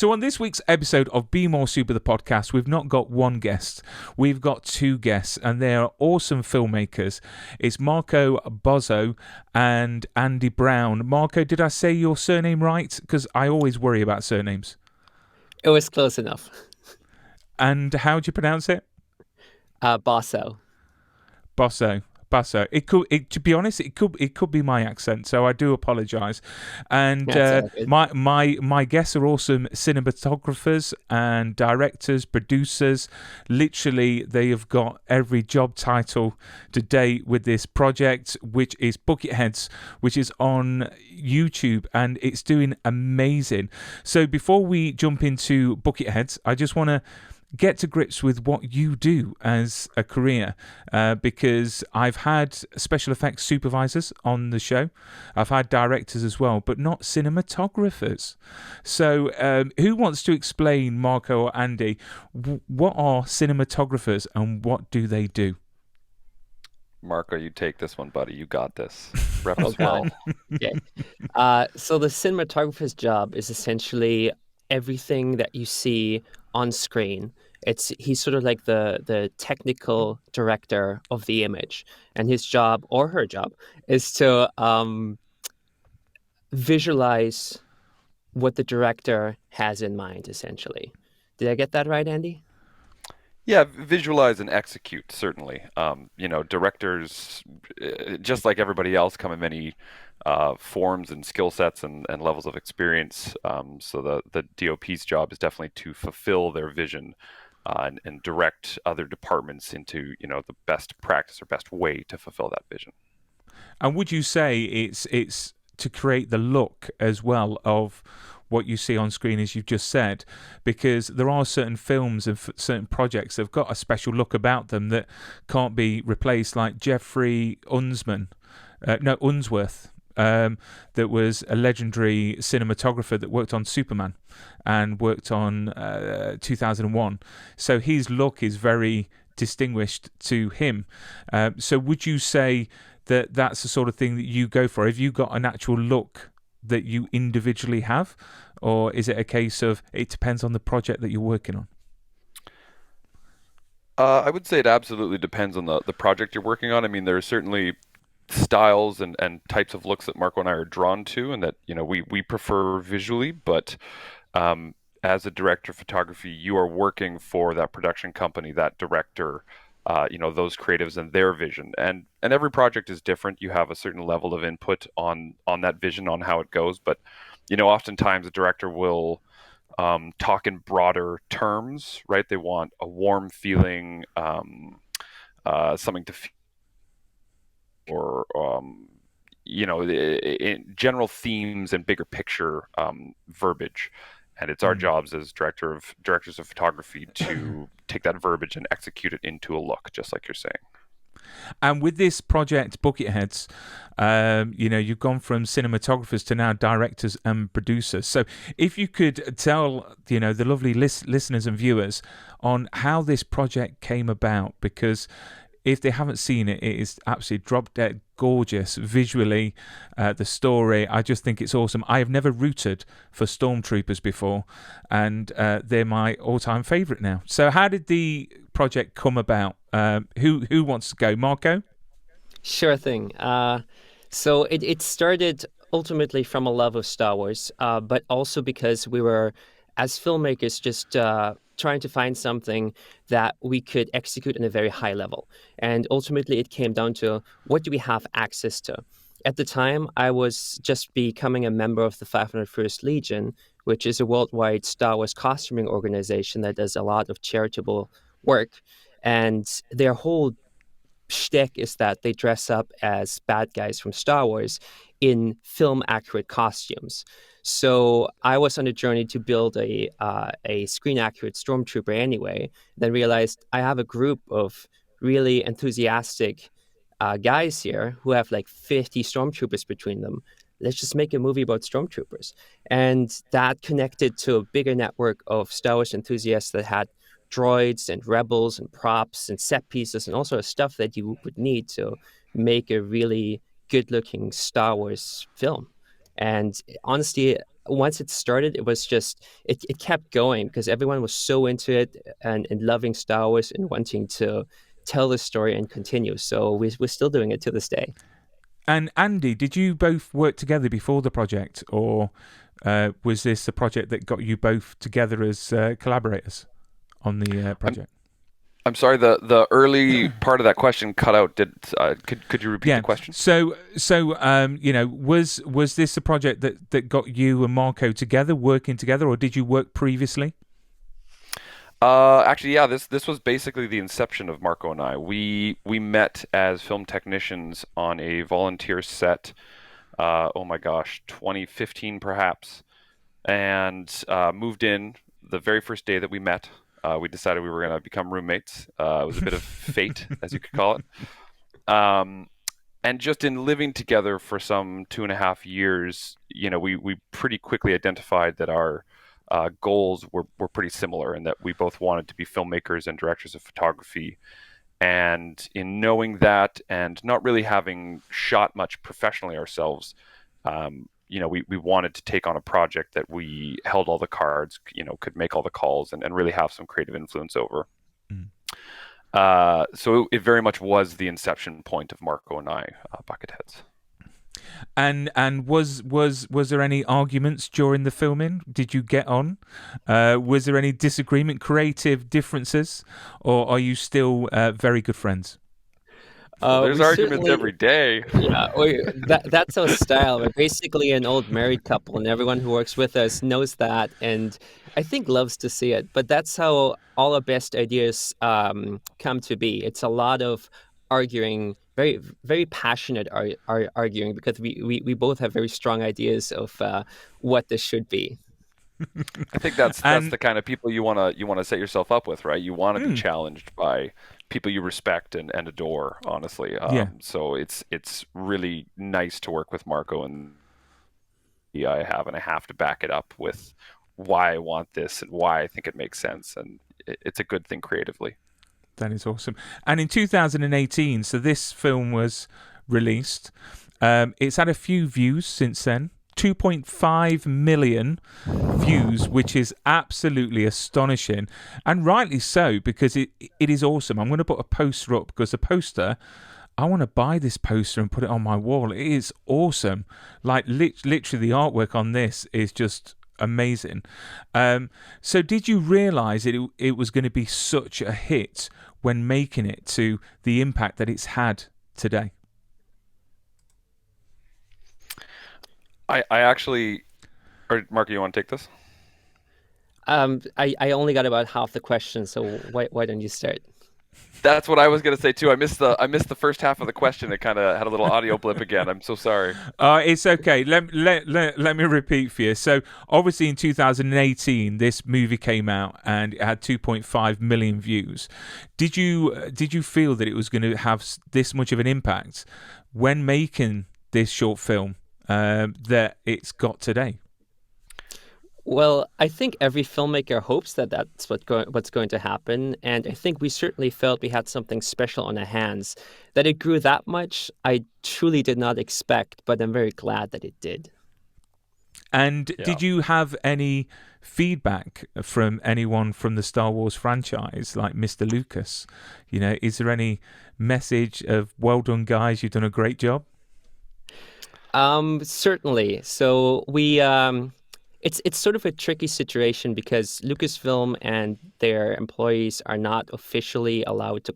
So on this week's episode of Be More Super, the podcast, we've not got one guest. We've got two guests, and they are awesome filmmakers. It's Marco Bossow and Andy Brown. Marco, did I say your surname right? Because I always worry about surnames. It was close enough. And how do you pronounce it? Bossow. Bosso. Basso. To be honest, it could be my accent, so I do apologise. And That's all good. my guests are awesome cinematographers and directors, producers. Literally, they have got every job title to date with this project, which is Bucketheads, which is on YouTube, and it's doing amazing. So before we jump into Bucketheads, I just want to get to grips with what you do as a career, because I've had special effects supervisors on the show. I've had directors as well, but not cinematographers. So who wants to explain, Marco or Andy, what are cinematographers and what do they do? Marco, you take this one, buddy. You got this. Rep us well. Okay. So the cinematographer's job is essentially everything that you see on screen. He's sort of like the technical director of the image, and his job or her job is to visualize what the director has in mind, essentially. Did I get that right, Andy? Yeah, visualize and execute, certainly. Directors, just like everybody else, come in many forms and skill sets and levels of experience. So the DOP's job is definitely to fulfill their vision and direct other departments into, the best practice or best way to fulfill that vision. And would you say it's to create the look as well of what you see on screen, as you've just said? Because there are certain films and certain projects that have got a special look about them that can't be replaced, like Jeffrey Unsworth. That was a legendary cinematographer that worked on Superman and worked on 2001. So his look is very distinguished to him. So would you say that that's the sort of thing that you go for? Have you got an actual look that you individually have, or is it a case of it depends on the project that you're working on? I would say it absolutely depends on the project you're working on. I mean, there are certainly styles and types of looks that Marco and I are drawn to, and that we prefer visually. But as a director of photography, you are working for that production company, that director, those creatives and their vision. And every project is different. You have a certain level of input on that vision, on how it goes. But oftentimes a director will talk in broader terms, right? They want a warm feeling, something to feel, or in general themes and bigger picture verbiage. And it's our jobs as directors of photography to take that verbiage and execute it into a look, just like you're saying. And with this project, Bucketheads, you've gone from cinematographers to now directors and producers. So if you could tell, the lovely listeners and viewers on how this project came about, because if they haven't seen it, it is absolutely drop dead gorgeous visually. The story, I just think it's awesome. I have never rooted for Stormtroopers before, and they're my all-time favourite now. So how did the project come about? Who wants to go? Marco? Sure thing. So it started ultimately from a love of Star Wars, but also because we were, as filmmakers, just trying to find something that we could execute on a very high level. And ultimately, it came down to, what do we have access to? At the time, I was just becoming a member of the 501st Legion, which is a worldwide Star Wars costuming organization that does a lot of charitable work. And their whole shtick is that they dress up as bad guys from Star Wars in film-accurate costumes. So I was on a journey to build a screen-accurate Stormtrooper anyway, then realized I have a group of really enthusiastic guys here who have like 50 Stormtroopers between them. Let's just make a movie about Stormtroopers. And that connected to a bigger network of Star Wars enthusiasts that had droids and rebels and props and set pieces and all sort of stuff that you would need to make a really good-looking Star Wars film. And honestly, once it started, it was just it kept going because everyone was so into it and loving Star Wars and wanting to tell the story and continue. So we're still doing it to this day. And Andy, did you both work together before the project, or was this a project that got you both together as collaborators on the project? I'm sorry, the early part of that question cut out. Could you repeat the question? So was this a project that got you and Marco together, working together, or did you work previously? Actually, yeah, this was basically the inception of Marco and I. We met as film technicians on a volunteer set. Oh my gosh, 2015 perhaps, and moved in the very first day that we met. We decided we were going to become roommates. It was a bit of fate, as you could call it. And just in living together for some 2.5 years, we pretty quickly identified that our goals were pretty similar, and that we both wanted to be filmmakers and directors of photography. And in knowing that, and not really having shot much professionally ourselves, we wanted to take on a project that we held all the cards, could make all the calls, and really have some creative influence over. So it very much was the inception point of Marco and I, Bucketheads. And was there any arguments during the filming? Did you get on? Was there any disagreement, creative differences, or are you still very good friends? There's arguments every day. Yeah, that's our style. We're basically an old married couple, and everyone who works with us knows that, and I think loves to see it. But that's how all our best ideas come to be. It's a lot of arguing, very very passionate arguing, because we both have very strong ideas of what this should be. I think that's the kind of people you want to set yourself up with, right? You want to be challenged by people you respect and adore, honestly. So it's really nice to work with Marco, and I have to back it up with why I want this and why I think it makes sense, and it's a good thing creatively. That is awesome. And in 2018, so this film was released. It's had a few views since then. 2.5 million views, which is absolutely astonishing, and rightly so, because it is awesome. I'm going to put a poster up, because the poster, I want to buy this poster and put it on my wall. It is awesome. Like literally, the artwork on this is just amazing. So did you realize it was going to be such a hit when making it, to the impact that it's had today? I actually, or Marco, you want to take this? I only got about half the question, so why don't you start? That's what I was going to say too. I missed the first half of the question. It kind of had a little audio blip again. I'm so sorry. It's okay. Let me repeat for you. So obviously in 2018, this movie came out and it had 2.5 million views. Did you feel that it was going to have this much of an impact when making this short film that it's got today? Well, I think every filmmaker hopes that that's what's going to happen, and I think we certainly felt we had something special on our hands. That it grew that much, I truly did not expect, but I'm very glad that it did. And did you have any feedback from anyone from the Star Wars franchise, like Mr. Lucas? Is there any message of, well done, guys, you've done a great job? Certainly. So we... It's sort of a tricky situation, because Lucasfilm and their employees are not officially allowed to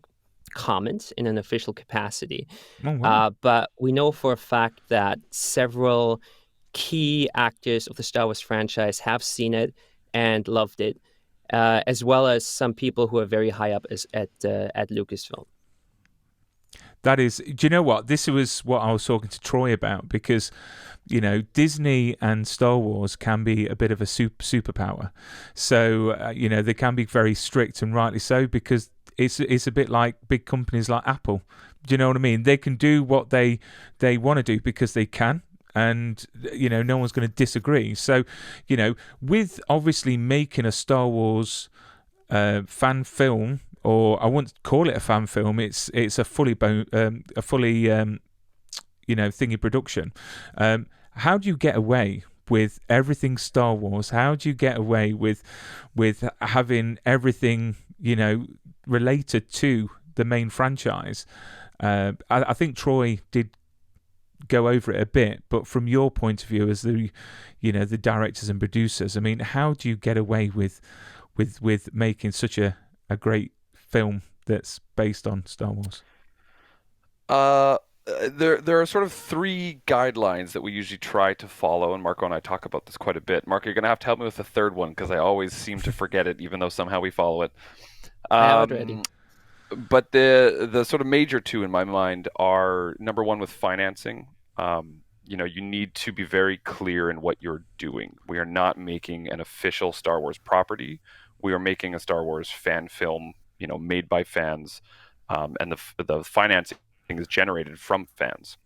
comment in an official capacity. Oh, wow. But we know for a fact that several key actors of the Star Wars franchise have seen it and loved it, as well as some people who are very high up at Lucasfilm. That is, do you know what? This was what I was talking to Troy about, because, Disney and Star Wars can be a bit of a superpower. So, they can be very strict, and rightly so, because it's a bit like big companies like Apple. Do you know what I mean? They can do what they want to do because they can, and, no one's going to disagree. So, with obviously making a Star Wars fan film, or I wouldn't call it a fan film. It's a fully thingy production. How do you get away with everything Star Wars? How do you get away with having everything, related to the main franchise? I think Troy did go over it a bit, but from your point of view as the directors and producers, I mean, how do you get away with making such a great film that's based on Star Wars? There are sort of three guidelines that we usually try to follow, and Marco and I talk about this quite a bit. Marco, you're going to have to help me with the third one because I always seem to forget it, even though somehow we follow it. I have it ready. But the sort of major two in my mind are, number one, with financing. You need to be very clear in what you're doing. We are not making an official Star Wars property. We are making a Star Wars fan film, made by fans, and the financing is generated from fans.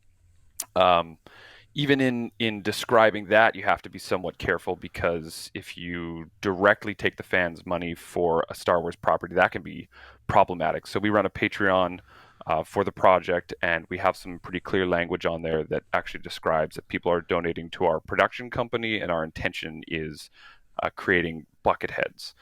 Even in describing that, you have to be somewhat careful, because if you directly take the fans' money for a Star Wars property, that can be problematic. So we run a Patreon for the project, and we have some pretty clear language on there that actually describes that people are donating to our production company, and our intention is creating Bucketheads.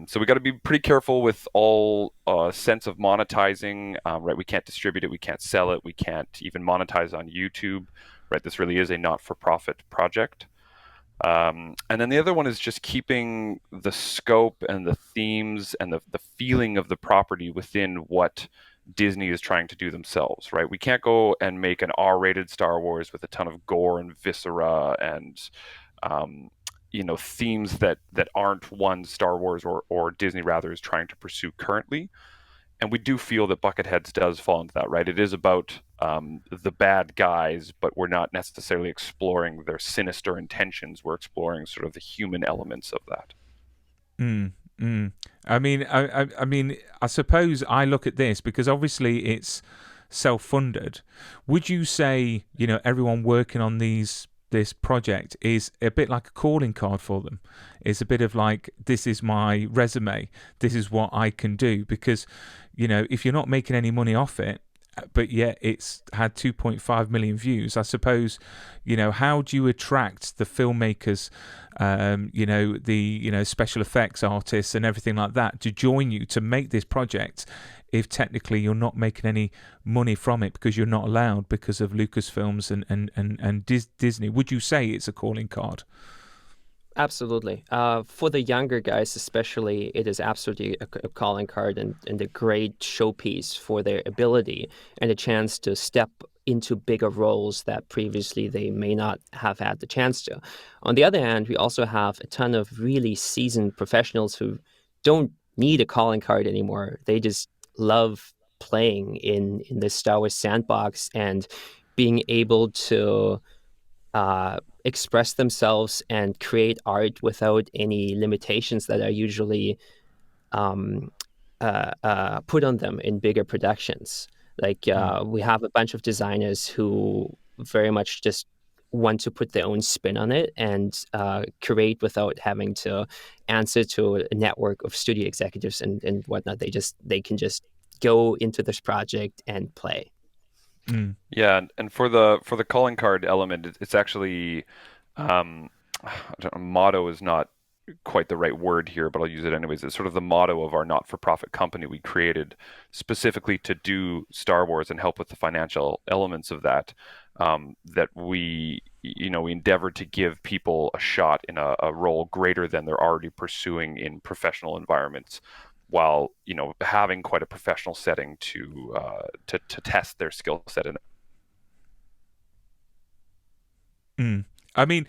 So we got to be pretty careful with all sense of monetizing, right? We can't distribute it, we can't sell it, we can't even monetize on YouTube, right? This really is a not-for-profit project. And then the other one is just keeping the scope and the themes and the feeling of the property within what Disney is trying to do themselves, right? We can't go and make an R-rated Star Wars with a ton of gore and viscera and themes that aren't one Star Wars or Disney rather is trying to pursue currently. And we do feel that Bucketheads does fall into that, right? It is about the bad guys, but we're not necessarily exploring their sinister intentions. We're exploring sort of the human elements of that. I mean, I suppose I look at this because obviously it's self-funded. Would you say, everyone working on this project is a bit like a calling card for them? It's a bit of like, this is my resume, this is what I can do, because if you're not making any money off it, but yet it's had 2.5 million views, I suppose, how do you attract the filmmakers, the special effects artists and everything like that to join you to make this project, if technically you're not making any money from it because you're not allowed because of Lucasfilms and Disney? Would you say it's a calling card? Absolutely. For the younger guys especially, it is absolutely a calling card and a great showpiece for their ability and a chance to step into bigger roles that previously they may not have had the chance to. On the other hand, we also have a ton of really seasoned professionals who don't need a calling card anymore. They just love playing in this Star Wars sandbox and being able to express themselves and create art without any limitations that are usually put on them in bigger productions. Like we have a bunch of designers who very much just want to put their own spin on it and create without having to answer to a network of studio executives and whatnot. They can just go into this project and play. Yeah, and for the calling card element, it's actually motto is not quite the right word here, but I'll use it anyways. It's sort of the motto of our not-for-profit company we created specifically to do Star Wars and help with the financial elements of that. That we endeavor to give people a shot in a role greater than they're already pursuing in professional environments, while having quite a professional setting to test their skill set in. I mean,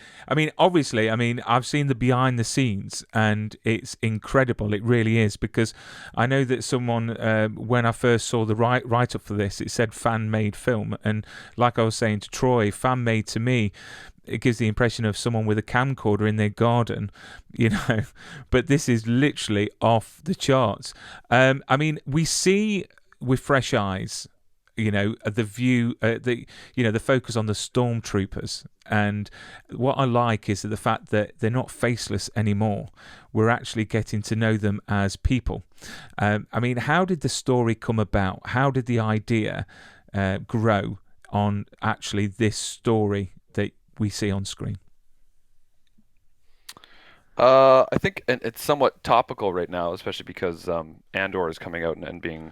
obviously, I've seen the behind the scenes, and it's incredible. It really is, because I know that someone, when I first saw the write up for this, it said fan made film, and like I was saying to Troy, fan made to me, it gives the impression of someone with a camcorder in their garden, but this is literally off the charts. We see with fresh eyes, the view, the focus on the Stormtroopers. And what I like is the fact that they're not faceless anymore. We're actually getting to know them as people. How did the story come about? How did the idea grow on actually this story that we see on screen? I think, and it's somewhat topical right now, especially because Andor is coming out and being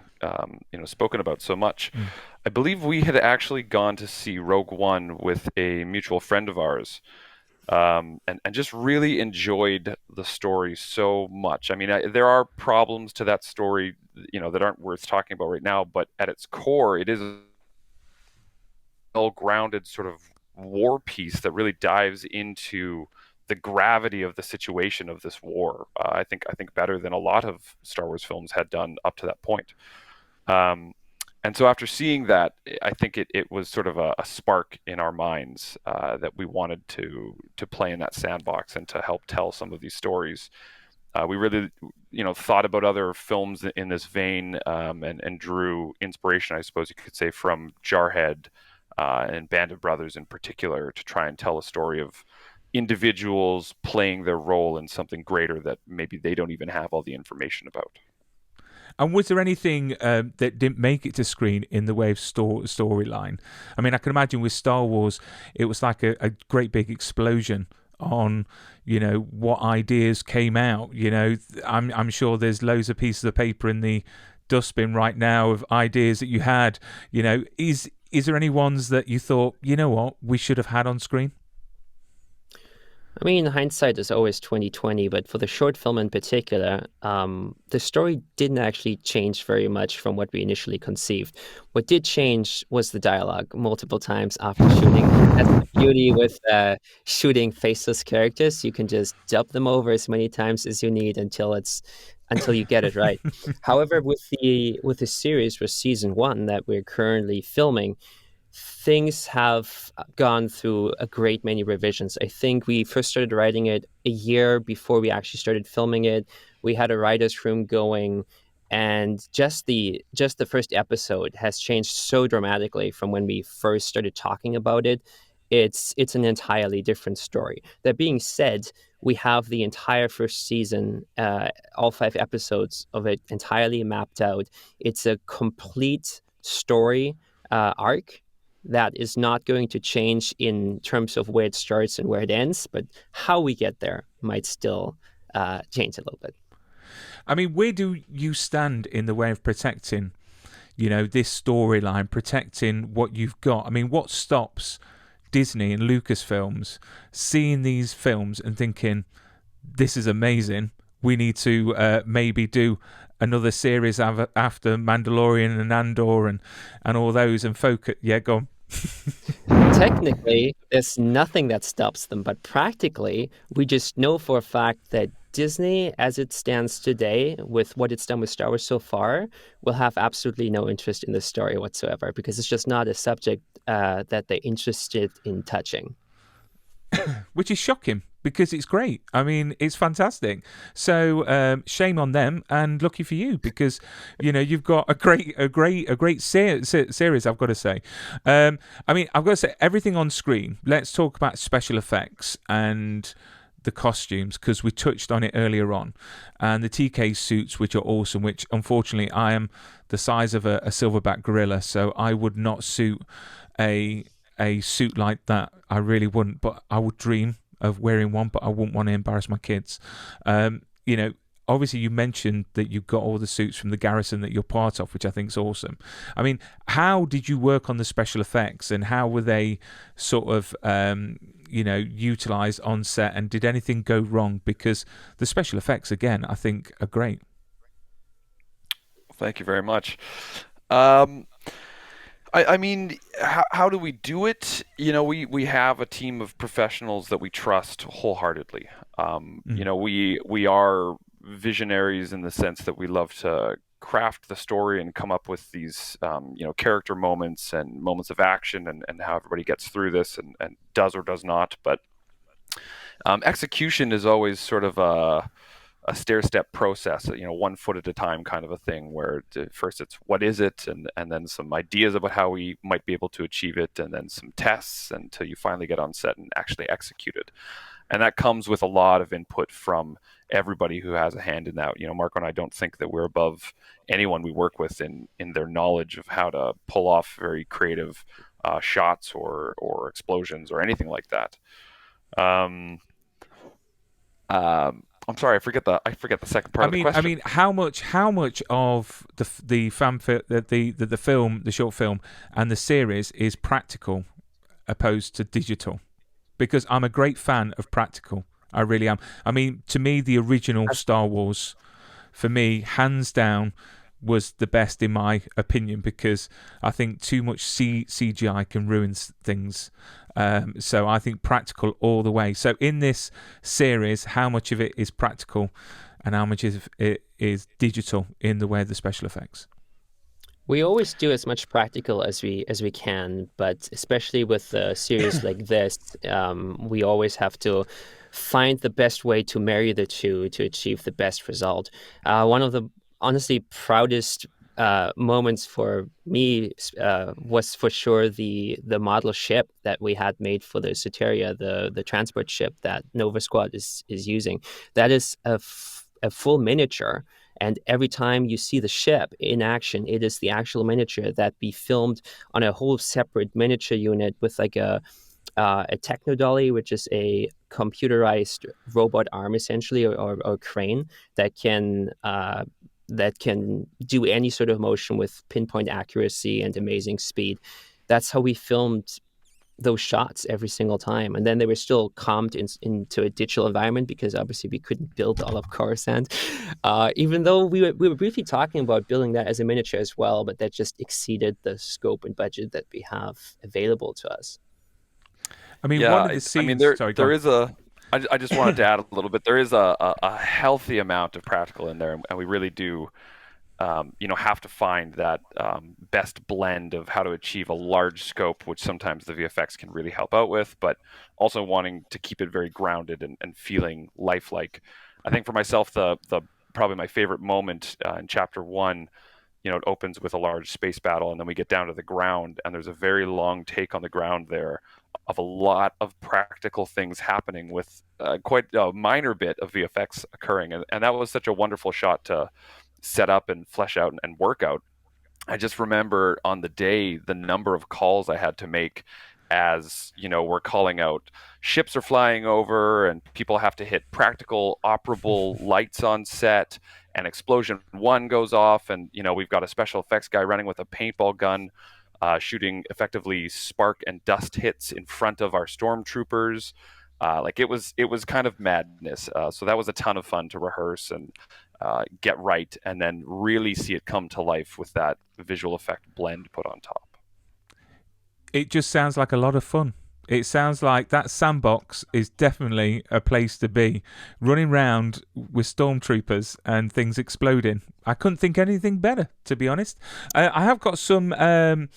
spoken about so much. Mm. I believe we had actually gone to see Rogue One with a mutual friend of ours, and just really enjoyed the story so much. I mean, there are problems to that story, that aren't worth talking about right now, but at its core, it is a well-grounded sort of war piece that really dives into the gravity of the situation of this war. I think better than a lot of Star Wars films had done up to that point. Um, and so after seeing that, I think it was sort of a spark in our minds that we wanted to play in that sandbox and to help tell some of these stories. We really, thought about other films in this vein, and drew inspiration, I suppose you could say, from Jarhead and Band of Brothers in particular, to try and tell a story of individuals playing their role in something greater that maybe they don't even have all the information about. And was there anything that didn't make it to screen in the way of storyline? I mean, I can imagine with Star Wars, it was like a great big explosion on, what ideas came out. I'm sure there's loads of pieces of paper in the dustbin right now of ideas that you had. Is there any ones that you thought, what, we should have had on screen? I mean, hindsight is always 2020, but for the short film in particular, the story didn't actually change very much from what we initially conceived. What did change was the dialogue multiple times after shooting. That's the beauty with shooting faceless characters. You can just dub them over as many times as you need until you get it right. However, with the series, with season one that we're currently filming, things have gone through a great many revisions. I think we first started writing it a year before we actually started filming it. We had a writer's room going, and just the first episode has changed so dramatically from when we first started talking about it. It's an entirely different story. That being said, we have the entire first season, all 5 episodes of it entirely mapped out. It's a complete story arc that is not going to change in terms of where it starts and where it ends, but how we get there might still change a little bit. I mean, where do you stand in the way of protecting, this storyline, protecting what you've got? I mean, what stops Disney and Lucasfilms seeing these films and thinking, this is amazing, we need to maybe do another series after Mandalorian and Andor and all those, and focus? Yeah, go on. Technically, there's nothing that stops them, but practically, we just know for a fact that Disney, as it stands today, with what it's done with Star Wars so far, will have absolutely no interest in this story whatsoever, because it's just not a subject that they're interested in touching. Which is shocking because it's great. I mean, it's fantastic. So shame on them and lucky for you, because you've got a great series. I've got to say. I mean, I've got to say everything on screen. Let's talk about special effects and the costumes, because we touched on it earlier on, and the TK suits, which are awesome. Which unfortunately, I am the size of a silverback gorilla, so I would not suit a suit like that. I really wouldn't, but I would dream of wearing one, but I wouldn't want to embarrass my kids. Obviously you mentioned that you got all the suits from the garrison that you're part of, which I think is awesome. I mean, how did you work on the special effects, and how were they sort of utilized on set, and did anything go wrong? Because the special effects, again, I think are great. Thank you very much. I mean, how do we do it? We have a team of professionals that we trust wholeheartedly. We are visionaries in the sense that we love to craft the story and come up with these, character moments and moments of action, and how everybody gets through this and does or does not. But execution is always sort of a stair-step process, 1 foot at a time kind of a thing, where first it's what is it, and then some ideas about how we might be able to achieve it, and then some tests until you finally get on set and actually execute it. And that comes with a lot of input from everybody who has a hand in that. Marco and I don't think that we're above anyone we work with in their knowledge of how to pull off very creative shots or explosions or anything like that. I'm sorry, I forget the second part I of the mean, I question. mean, how much of the the film, the short film, and the series is practical opposed to digital? Because I'm a great fan of practical. I really am. I mean, to me, the original Star Wars, for me, hands down, was the best in my opinion, because I think too much CGI can ruin things. So I think practical all the way. So in this series, how much of it is practical, and how much of it is digital in the way of the special effects? We always do as much practical as we can, but especially with a series like this, we always have to find the best way to marry the two to achieve the best result. One of the honestly proudest moments for me was for sure the model ship that we had made for the Soteria, the transport ship that Nova Squad is using. That is a full miniature, and every time you see the ship in action, it is the actual miniature that be filmed on a whole separate miniature unit with like a techno dolly, which is a computerized robot arm essentially, or crane that can do any sort of motion with pinpoint accuracy and amazing speed. That's how we filmed those shots every single time, and then they were still comped into a digital environment because obviously we couldn't build all of Coruscant, even though we were briefly talking about building that as a miniature as well, but that just exceeded the scope and budget that we have available to us. I mean, Yeah, one of the I mean scenes. there Sorry, go there on. is a. I just wanted to add a little bit. There is a healthy amount of practical in there, and we really do have to find that best blend of how to achieve a large scope, which sometimes the VFX can really help out with, but also wanting to keep it very grounded and feeling lifelike. I think for myself, the probably my favorite moment in chapter one, it opens with a large space battle, and then we get down to the ground, and there's a very long take on the ground there of a lot of practical things happening with quite a minor bit of VFX occurring, and that was such a wonderful shot to set up and flesh out and work out. I just remember on the day the number of calls I had to make as, we're calling out ships are flying over and people have to hit practical operable lights on set, and explosion one goes off, and we've got a special effects guy running with a paintball gun shooting effectively spark and dust hits in front of our stormtroopers. Like it was kind of madness. So that was a ton of fun to rehearse and get right, and then really see it come to life with that visual effect blend put on top. It just sounds like a lot of fun. It sounds like that sandbox is definitely a place to be. Running around with stormtroopers and things exploding. I couldn't think anything better, to be honest. I have got some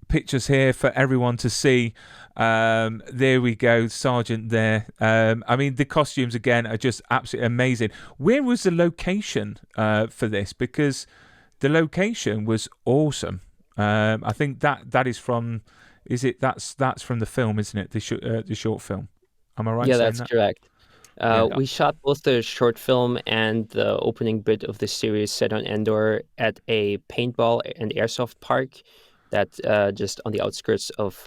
pictures here for everyone to see. There we go, Sergeant there. I mean, the costumes again are just absolutely amazing. Where was the location for this? Because the location was awesome. I think that is from. Is it that's from the film, isn't it? The short film. Am I right Yeah, saying that's that? correct. Yeah. We shot both the short film and the opening bit of the series set on Endor at a paintball and airsoft park that just on the outskirts of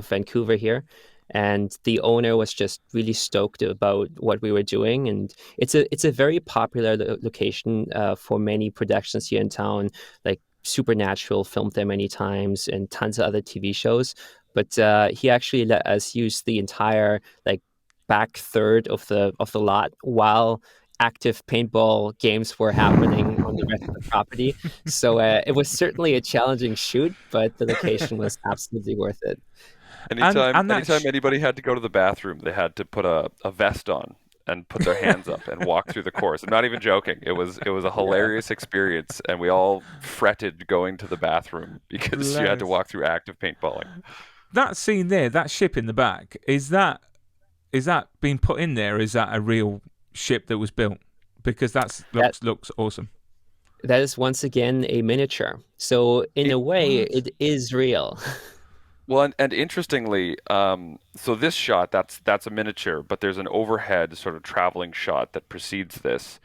Vancouver here. And the owner was just really stoked about what we were doing, and it's a very popular location for many productions here in town. Like Supernatural filmed there many times, and tons of other TV shows. But he actually let us use the entire like back third of the lot while active paintball games were happening on the rest of the property. So it was certainly a challenging shoot, but the location was absolutely worth it. Anytime And anytime anybody had to go to the bathroom, they had to put a vest on and put their hands up and walk through the course. I'm not even joking. It was a Yeah. hilarious experience, and we all fretted going to the bathroom because you had to hilarious. walk through active paintballing. That scene there, that ship in the back, is that being put in there? Or is that a real ship that was built? Because that That looks awesome. that is once again a miniature. So in It a way, What? it is real. Well, and interestingly, so this shot that's a miniature, but there's an overhead sort of traveling shot that precedes this,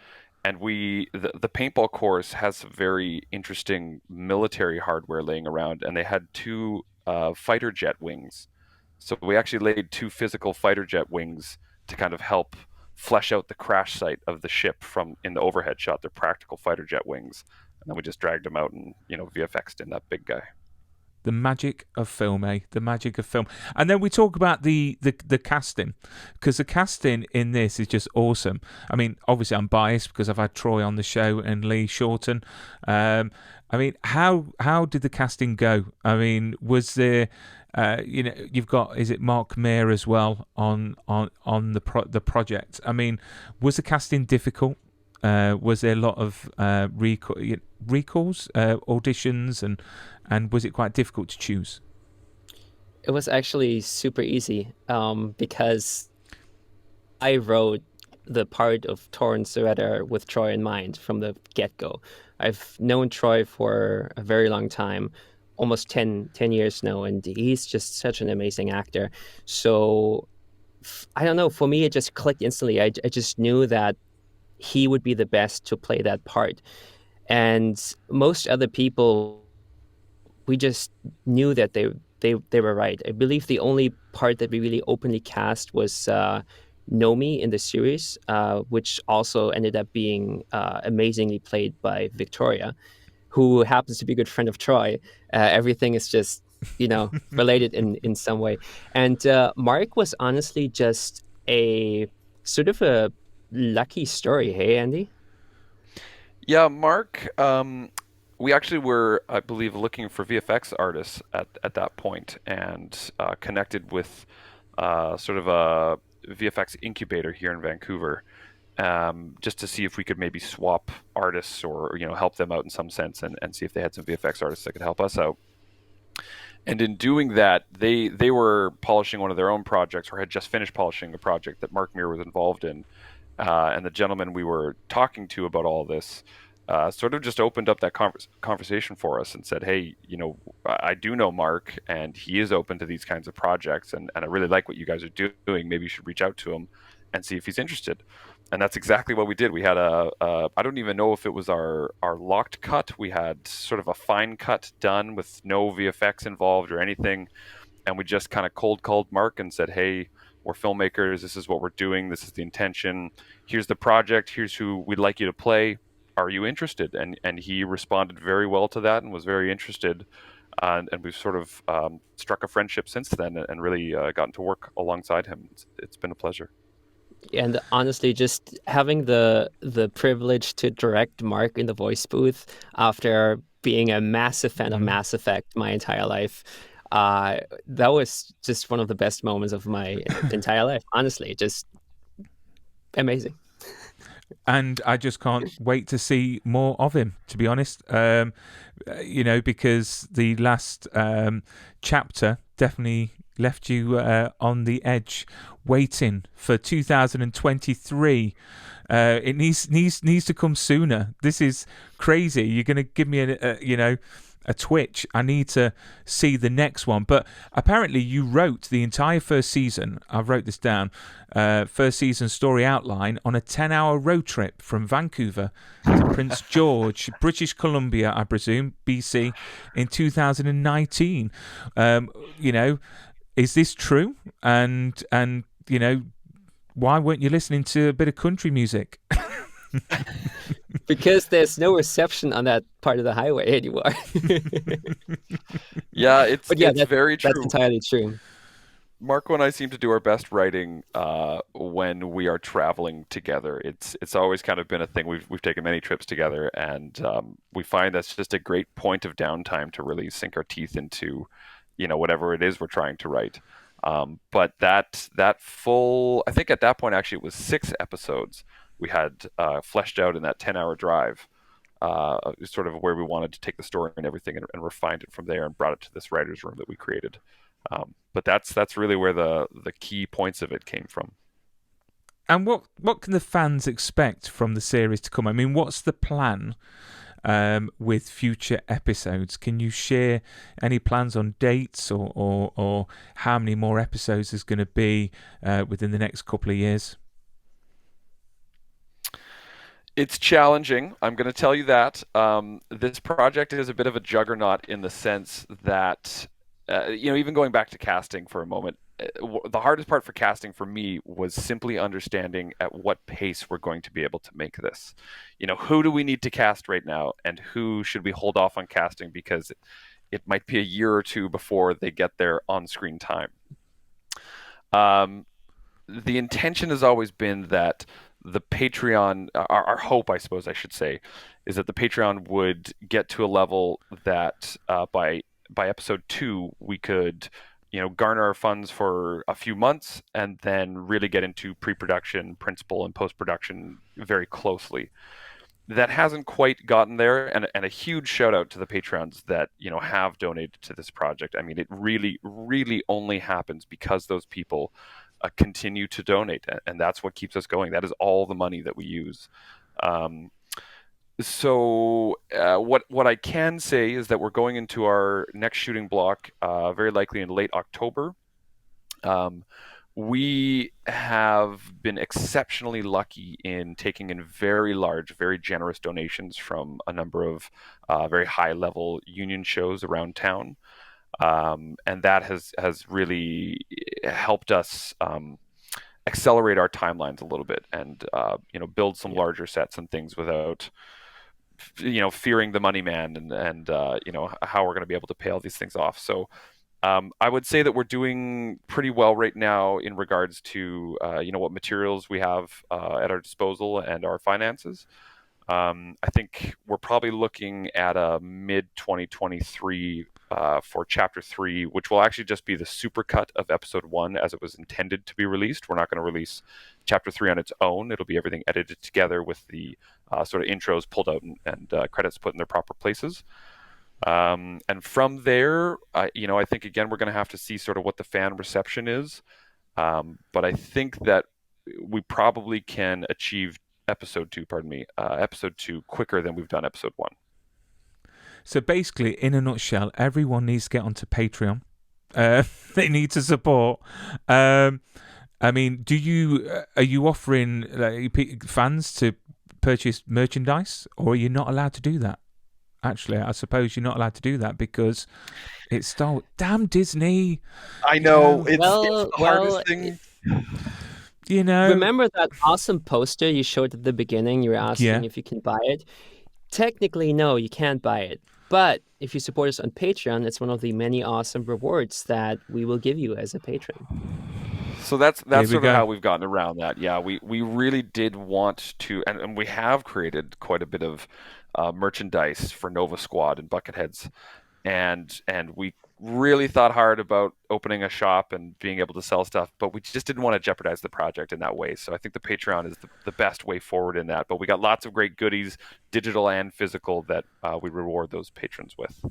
and the paintball course has some very interesting military hardware laying around, and they had two fighter jet wings. So we actually laid two physical fighter jet wings to kind of help flesh out the crash site of the ship from in the overhead shot, their practical fighter jet wings, and then we just dragged them out and VFX'd in that big guy. The magic of film, eh? The magic of film. And then we talk about the casting, because the casting in this is just awesome. I mean, obviously I'm biased because I've had Troy on the show and Lee Shorten. I mean, how did the casting go? I mean, was there, you've got, is it Mark Mayer as well on the project? I mean, was the casting difficult? Was there a lot of recalls, auditions, and was it quite difficult to choose? It was actually super easy because I wrote the part of Torrance Surrender with Troy in mind from the get-go. I've known Troy for a very long time, almost 10 years now, and he's just such an amazing actor. So, I don't know, for me it just clicked instantly. I just knew that he would be the best to play that part. And most other people, we just knew that they were right. I believe the only part that we really openly cast was Nomi in the series, which also ended up being amazingly played by Victoria, who happens to be a good friend of Troy. Everything is just, related in some way. And Mark was honestly just a sort of a lucky story. Hey, Andy? Yeah, Mark, we actually were, I believe, looking for VFX artists at that point, and connected with sort of a VFX incubator here in Vancouver, just to see if we could maybe swap artists or help them out in some sense, and see if they had some VFX artists that could help us out. And in doing that, they were polishing one of their own projects, or had just finished polishing a project that Mark Muir was involved in. And the gentleman we were talking to about all this sort of just opened up that conversation for us and said, hey, I do know Mark, and he is open to these kinds of projects, and I really like what you guys are doing. Maybe you should reach out to him and see if he's interested. And that's exactly what we did. We had I don't even know if it was our locked cut. We had sort of a fine cut done with no VFX involved or anything. And we just kind of cold called Mark and said, hey, we're filmmakers. This is what we're doing. This is the intention. Here's the project. Here's who we'd like you to play. Are you interested? And he responded very well to that and was very interested. And we've sort of struck a friendship since then, and really gotten to work alongside him. It's been a pleasure. And honestly, just having the privilege to direct Mark in the voice booth after being a massive fan of Mass Effect my entire life, that was just one of the best moments of my entire life. Honestly, just amazing. And I just can't wait to see more of him, to be honest. Because the last chapter definitely left you on the edge, waiting for 2023. It needs to come sooner. This is crazy. You're going to give me a twitch. I need to see the next one. But apparently you wrote the entire first season. I wrote this down. First season story outline on a 10-hour road trip from Vancouver to Prince George, British Columbia, I presume, BC, in 2019. Is this true? And why weren't you listening to a bit of country music? Because there's no reception on that part of the highway anymore. Yeah, it's very true. That's entirely true. Marco and I seem to do our best writing when we are traveling together. It's always kind of been a thing. We've taken many trips together, and we find that's just a great point of downtime to really sink our teeth into, whatever it is we're trying to write. But that full, I think at that point actually it was 6 episodes we had fleshed out in that 10-hour drive, sort of where we wanted to take the story and everything, and refined it from there and brought it to this writer's room that we created. But that's really where the key points of it came from. And what can the fans expect from the series to come? I mean, what's the plan with future episodes? Can you share any plans on dates or how many more episodes there's going to be within the next couple of years? It's challenging. I'm going to tell you that. This project is a bit of a juggernaut in the sense that even going back to casting for a moment, the hardest part for casting for me was simply understanding at what pace we're going to be able to make this. Who do we need to cast right now, and who should we hold off on casting because it might be a year or two before they get their on-screen time. The intention has always been that the Patreon, our hope, I suppose I should say, is that the Patreon would get to a level that by episode 2 we could, garner our funds for a few months and then really get into pre-production, principal, and post-production very closely. That hasn't quite gotten there, and a huge shout out to the Patreons that have donated to this project. I mean, it really, really only happens because those people continue to donate, and that's what keeps us going. That is all the money that we use. So what I can say is that we're going into our next shooting block very likely in late October. We have been exceptionally lucky in taking in very large, very generous donations from a number of very high-level union shows around town. And that has really helped us accelerate our timelines a little bit and build some larger sets and things without fearing the money man and how we're going to be able to pay all these things off. So I would say that we're doing pretty well right now in regards to what materials we have at our disposal and our finances. I think we're probably looking at a mid 2023 for Chapter 3, which will actually just be the supercut of Episode 1 as it was intended to be released. We're not going to release Chapter 3 on its own. It'll be everything edited together with the sort of intros pulled out and credits put in their proper places. And from there, I think, again, we're going to have to see sort of what the fan reception is. But I think that we probably can achieve Episode 2 quicker than we've done Episode 1. So basically, in a nutshell, everyone needs to get onto Patreon. They need to support. I mean, are you offering fans to purchase merchandise, or are you not allowed to do that? Actually, I suppose you're not allowed to do that because it's Star Wars. Damn Disney! I know, it's the hardest thing. Remember that awesome poster you showed at the beginning? You were asking if you can buy it. Technically, no, you can't buy it. But if you support us on Patreon, it's one of the many awesome rewards that we will give you as a patron. So that's sort of how we've gotten around that. Yeah, we really did want to, and we have created quite a bit of merchandise for Nova Squad and Bucketheads, and we really thought hard about opening a shop and being able to sell stuff, but we just didn't want to jeopardize the project in that way. So I think the Patreon is the best way forward in that. But we got lots of great goodies, digital and physical, that we reward those patrons with.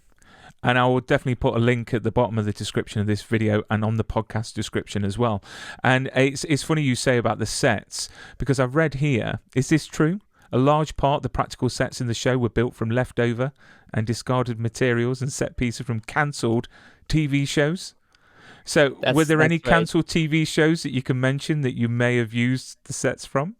And I will definitely put a link at the bottom of the description of this video and on the podcast description as well. And it's funny you say about the sets, because I've read here, is this true? A large part of the practical sets in the show were built from leftover and discarded materials and set pieces from cancelled TV shows. So were there any cancelled TV shows that you can mention that you may have used the sets from?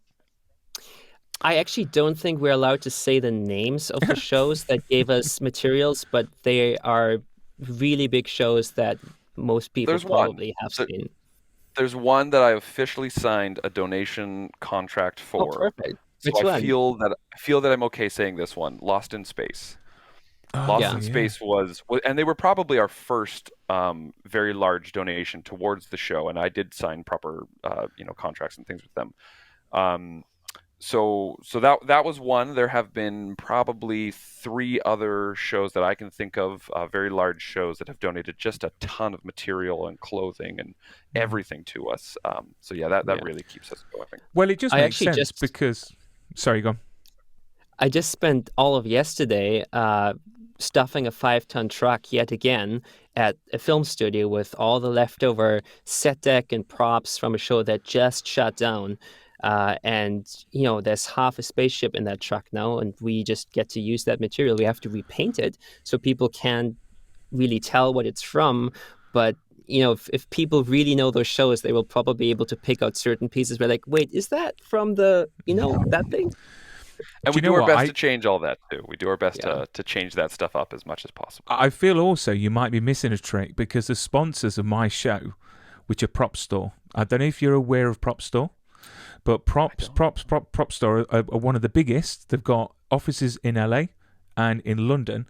I actually don't think we're allowed to say the names of the shows that gave us materials, but they are really big shows that most people probably have seen. There's one that I officially signed a donation contract for. Oh, perfect. So I feel that I'm okay saying this one, Lost in Space. Lost in Space was, and they were probably our first very large donation towards the show, and I did sign proper contracts and things with them. So that was one. There have been probably 3 other shows that I can think of, very large shows that have donated just a ton of material and clothing and everything to us. So that really keeps us going. Well, it just makes sense because... Sorry, go on. I just spent all of yesterday stuffing a 5-ton truck yet again at a film studio with all the leftover set deck and props from a show that just shut down. And there's half a spaceship in that truck now, and we just get to use that material. We have to repaint it so people can't really tell what it's from. But if people really know those shows, they will probably be able to pick out certain pieces. We're like, wait, is that from the that thing? And Do we you know do our what? best to change all that too. We do our best Yeah. to change that stuff up as much as possible. I feel also you might be missing a trick because the sponsors of my show, which are Prop Store. I don't know if you're aware of Prop Store, but Prop Store are one of the biggest. They've got offices in LA and in London,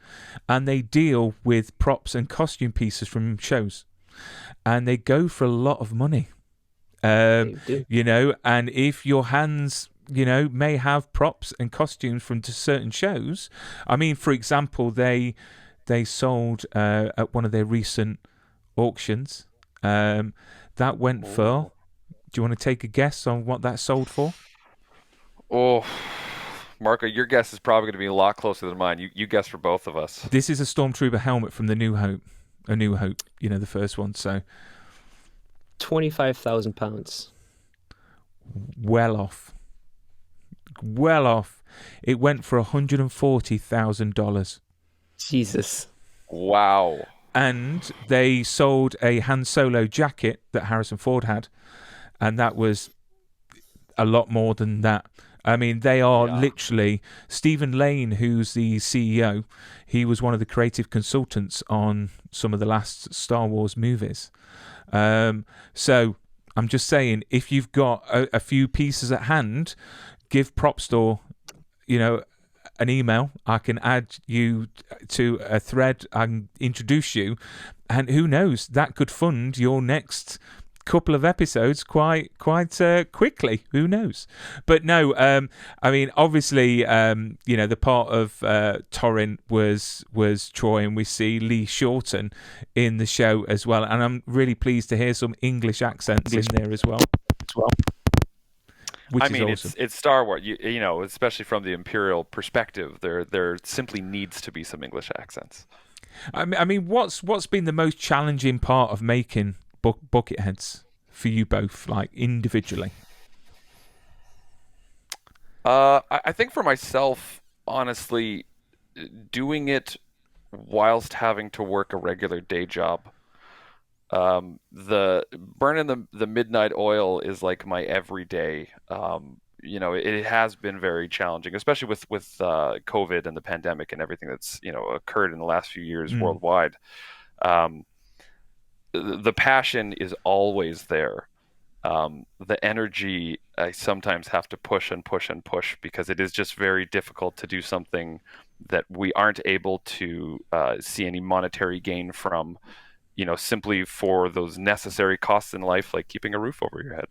and they deal with props and costume pieces from shows, and they go for a lot of money. They do. You know, and if your hands, you know, may have props and costumes from certain shows. I mean, for example, they sold at one of their recent auctions. That went for. Do you want to take a guess on what that sold for? Oh, Marco, your guess is probably going to be a lot closer than mine. You guess for both of us. This is a Stormtrooper helmet from the New Hope, A New Hope. You know, the first one. So £25,000. well off. Well off. It went for $140,000. Jesus. Wow. And they sold a Han Solo jacket that Harrison Ford had, and that was a lot more than that. I mean, they are literally... Stephen Lane, who's the CEO, he was one of the creative consultants on some of the last Star Wars movies. So I'm just saying, if you've got a few pieces at hand, give Prop Store, you know, an email. I can add you to a thread. I can introduce you, and who knows, that could fund your next couple of episodes quite quickly. Who knows? But no, I mean, obviously, you know, the part of Torrin was Troy, and we see Lee Shorten in the show as well, and I'm really pleased to hear some English accents in there as well. Which I mean, is awesome. it's Star Wars. You know, especially from the Imperial perspective, there simply needs to be some English accents. I mean, what's been the most challenging part of making Bucketheads for you both, like individually? I think for myself, honestly, doing it whilst having to work a regular day job. The burning the midnight oil is like my everyday. You know, it has been very challenging, especially with COVID and the pandemic and everything that's, you know, occurred in the last few years worldwide. Um, the passion is always there. The energy, I sometimes have to push and push and push because it is just very difficult to do something that we aren't able to see any monetary gain from, you know, simply for those necessary costs in life, like keeping a roof over your head.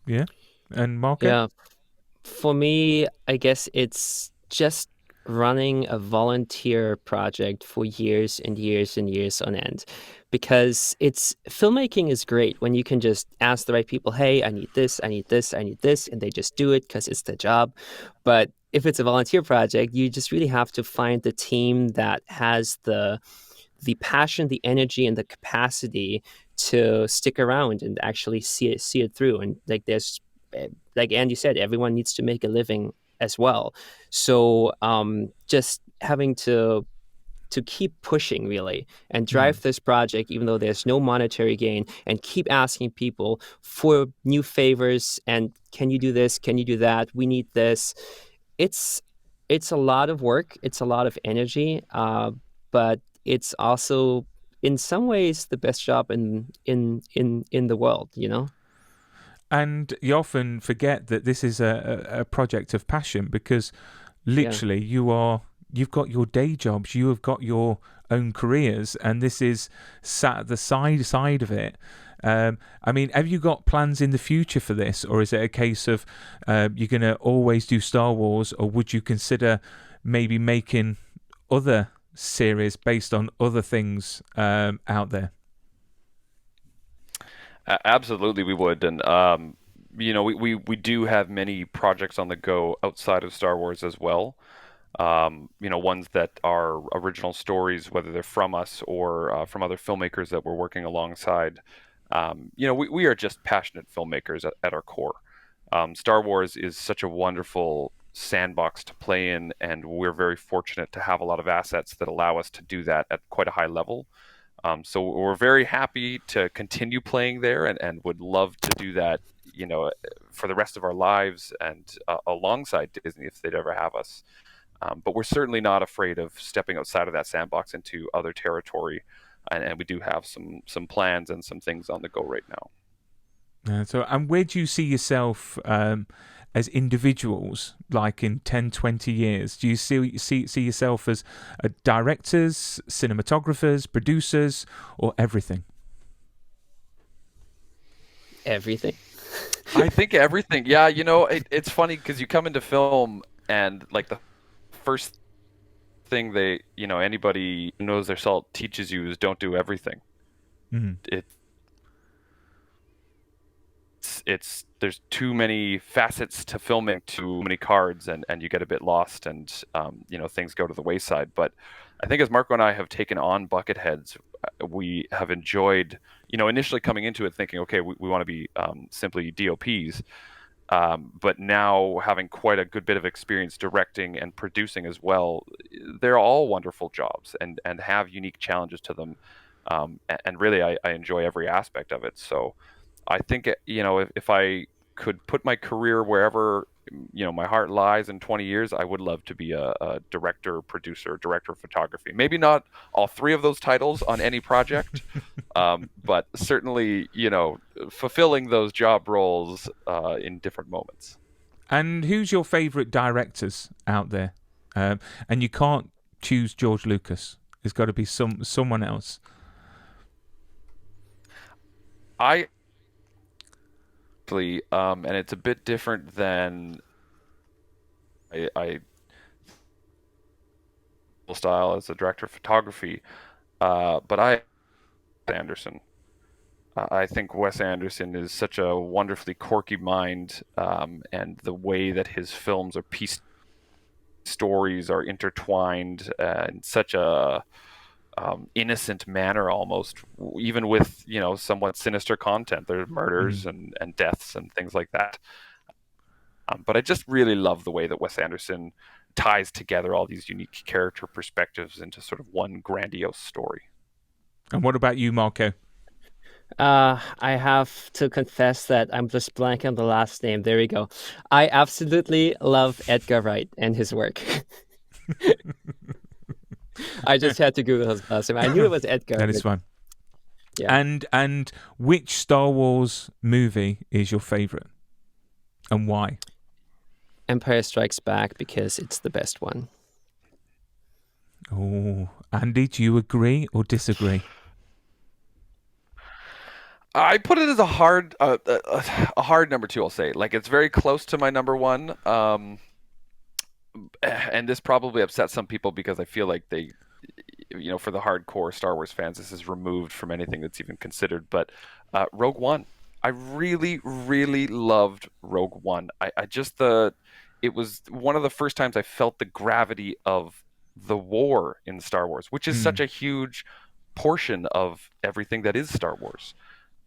Yeah. And Marco? Yeah. For me, I guess it's just running a volunteer project for years and years and years on end, because filmmaking is great when you can just ask the right people, hey, I need this, I need this, I need this, and they just do it because it's their job. But if it's a volunteer project, you just really have to find the team that has the passion, the energy, and the capacity to stick around and actually see it through. And like Andy said, everyone needs to make a living as well. So just having to keep pushing really and drive this project, even though there's no monetary gain, and keep asking people for new favors and can you do this? Can you do that? We need this. It's a lot of work. It's a lot of energy, but it's also in some ways the best job in the world, you know? And you often forget that this is a project of passion, because literally you've got your day jobs, you have got your own careers, and this is sat at the side of it. I mean, have you got plans in the future for this, or is it a case of you're going to always do Star Wars, or would you consider maybe making other series based on other things out there? Absolutely, we would, and you know, we do have many projects on the go outside of Star Wars as well. You know, ones that are original stories, whether they're from us or from other filmmakers that we're working alongside. You know, we are just passionate filmmakers at our core. Star Wars is such a wonderful sandbox to play in, and we're very fortunate to have a lot of assets that allow us to do that at quite a high level. So we're very happy to continue playing there, and would love to do that for the rest of our lives and alongside Disney if they'd ever have us. But we're certainly not afraid of stepping outside of that sandbox into other territory, and we do have some plans and some things on the go right now. And where do you see yourself as individuals, like in 10, 20 years? Do you see yourself as directors, cinematographers, producers, or everything? Everything. I think everything. Yeah, it's funny because you come into film and like the first thing anybody who knows their salt teaches you is don't do everything. Mm-hmm. It's there's too many facets to filming, too many cards, and you get a bit lost, and things go to the wayside. But I think as Marco and I have taken on Bucketheads, we have enjoyed, initially coming into it thinking, okay, we want to be simply DOPs, but now having quite a good bit of experience directing and producing as well. They're all wonderful jobs and have unique challenges to them, and really I enjoy every aspect of it. So I think, if I could put my career wherever, my heart lies in 20 years, I would love to be a director, producer, director of photography. Maybe not all three of those titles on any project, but certainly, fulfilling those job roles in different moments. And who's your favorite directors out there? And you can't choose George Lucas. There's got to be someone else. And it's a bit different than I style as a director of photography, but Wes Anderson. I think Wes Anderson is such a wonderfully quirky mind, and the way that his films are pieced, stories are intertwined in such a innocent manner, almost, even with somewhat sinister content. There's murders and deaths and things like that, but I just really love the way that Wes Anderson ties together all these unique character perspectives into sort of one grandiose story. And what about you, Marco? I have to confess that I'm just blanking on the last name. There we go. I absolutely love Edgar Wright and his work. I just had to Google his last name. I knew it was Edgar. That is fun. Yeah. And which Star Wars movie is your favorite, and why? Empire Strikes Back, because it's the best one. Oh, Andy, do you agree or disagree? I put it as a hard number two. I'll say, like, it's very close to my number one. And this probably upsets some people because I feel like they, for the hardcore Star Wars fans, this is removed from anything that's even considered. But Rogue One, I really, really loved Rogue One. It was one of the first times I felt the gravity of the war in Star Wars, which is such a huge portion of everything that is Star Wars.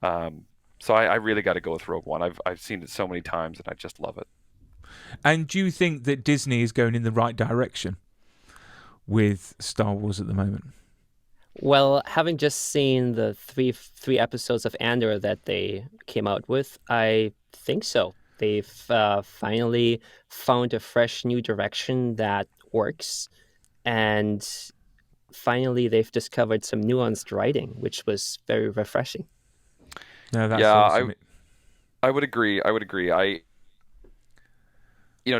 So I really got to go with Rogue One. I've seen it so many times and I just love it. And do you think that Disney is going in the right direction with Star Wars at the moment? Well, having just seen the three episodes of Andor that they came out with, I think so. They've finally found a fresh new direction that works, and finally they've discovered some nuanced writing, which was very refreshing. No, that's awesome. I would agree.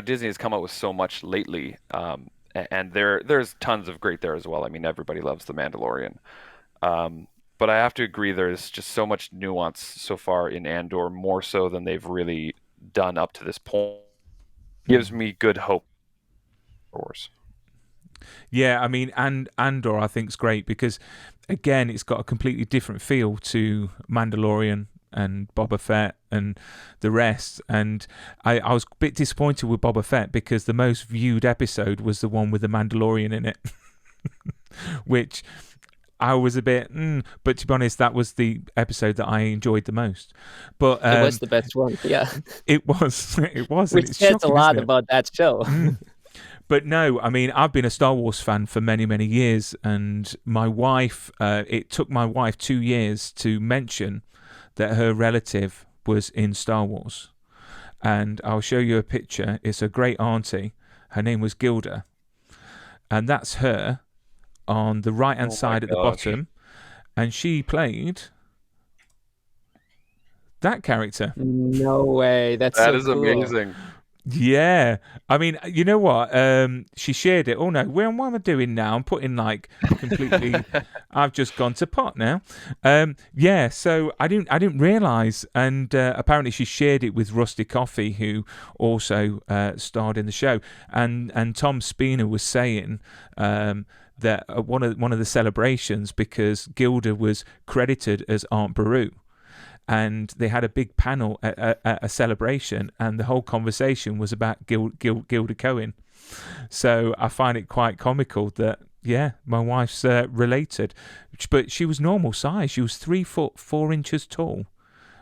Disney has come out with so much lately, and there's tons of great there as well. I mean, everybody loves The Mandalorian. But I have to agree, there's just so much nuance so far in Andor, more so than they've really done up to this point. Gives me good hope. Of course. Yeah, I mean, and Andor I think is great because, again, it's got a completely different feel to Mandalorian and Boba Fett and the rest. And I was a bit disappointed with Boba Fett because the most viewed episode was the one with the Mandalorian in it, which I was a bit, but to be honest, that was the episode that I enjoyed the most. But it was the best one, yeah. It was. Which says a lot about that show. But no, I mean, I've been a Star Wars fan for many, many years, and my wife, it took my wife 2 years to mention that her relative was in Star Wars. And I'll show you a picture. It's a great auntie. Her name was Gilda. And that's her on the right-hand side at the bottom. And she played that character. No way. That so is cool. Amazing. Yeah. I mean, you know what? She shared it. Oh, no. What am I doing now? I'm putting like completely... I've just gone to pot now. Yeah, so I didn't realise. And apparently she shared it with Rusty Coffey, who also starred in the show. And Tom Spina was saying... that at one of the celebrations, because Gilda was credited as Aunt Beru, and they had a big panel at a celebration, and the whole conversation was about Gilda Cohen. So I find it quite comical that, yeah, my wife's related, but she was normal size. She was 3 foot 4 inches tall,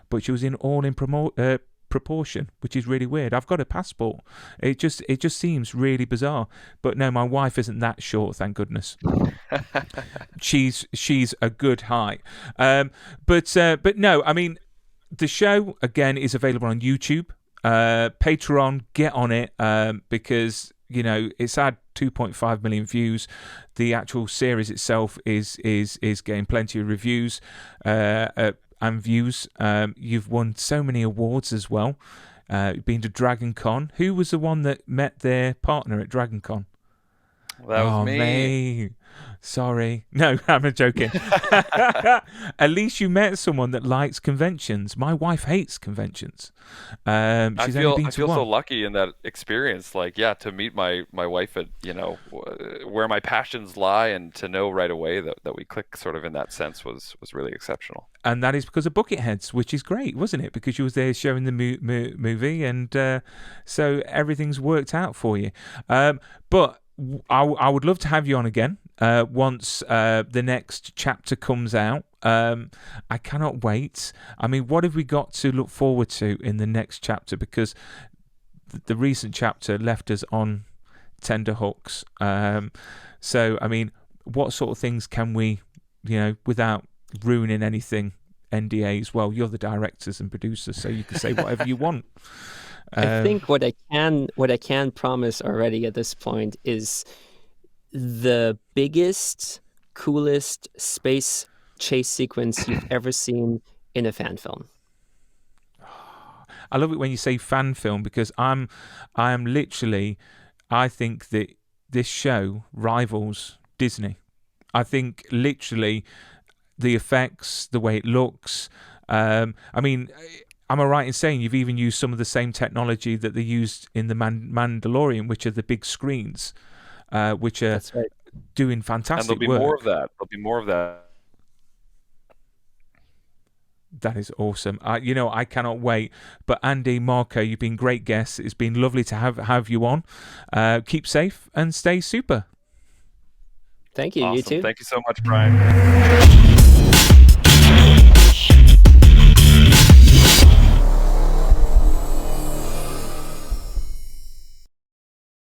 but she was in proportion, which is really weird. I've got a passport. It just seems really bizarre. But no, my wife isn't that short, thank goodness. she's a good height. But no, I mean, the show again is available on YouTube, Patreon. Get on it, because you know it's had 2.5 million views. The actual series itself is getting plenty of reviews. And views. You've won so many awards as well. You've been to Dragon Con. Who was the one that met their partner at Dragon Con? That was me. Sorry. No, I'm joking. At least you met someone that likes conventions. My wife hates conventions. I feel so lucky in that experience. Like, yeah, to meet my wife at, you know, where my passions lie, and to know right away that we click sort of in that sense was really exceptional. And that is because of Bucketheads, which is great, wasn't it? Because you was there showing the movie, and so everything's worked out for you. But I would love to have you on again once the next chapter comes out. I cannot wait. I mean, what have we got to look forward to in the next chapter? Because the recent chapter left us on tender hooks. So, I mean, what sort of things can we, you know, without ruining anything, NDAs? Well, you're the directors and producers, so you can say whatever you want. I think what I can promise already at this point is the biggest, coolest space chase sequence you've ever seen in a fan film. I love it when you say fan film, because I am literally, I think that this show rivals Disney. I think literally the effects, the way it looks. I mean, am I right in saying you've even used some of the same technology that they used in the Mandalorian, which are the big screens, which are doing fantastic work? And there'll be more of that. There'll be more of that. That is awesome. You know, I cannot wait. But Andy, Marco, you've been great guests. It's been lovely to have you on. Keep safe and stay super. Thank you. Awesome. You too. Thank you so much, Brian.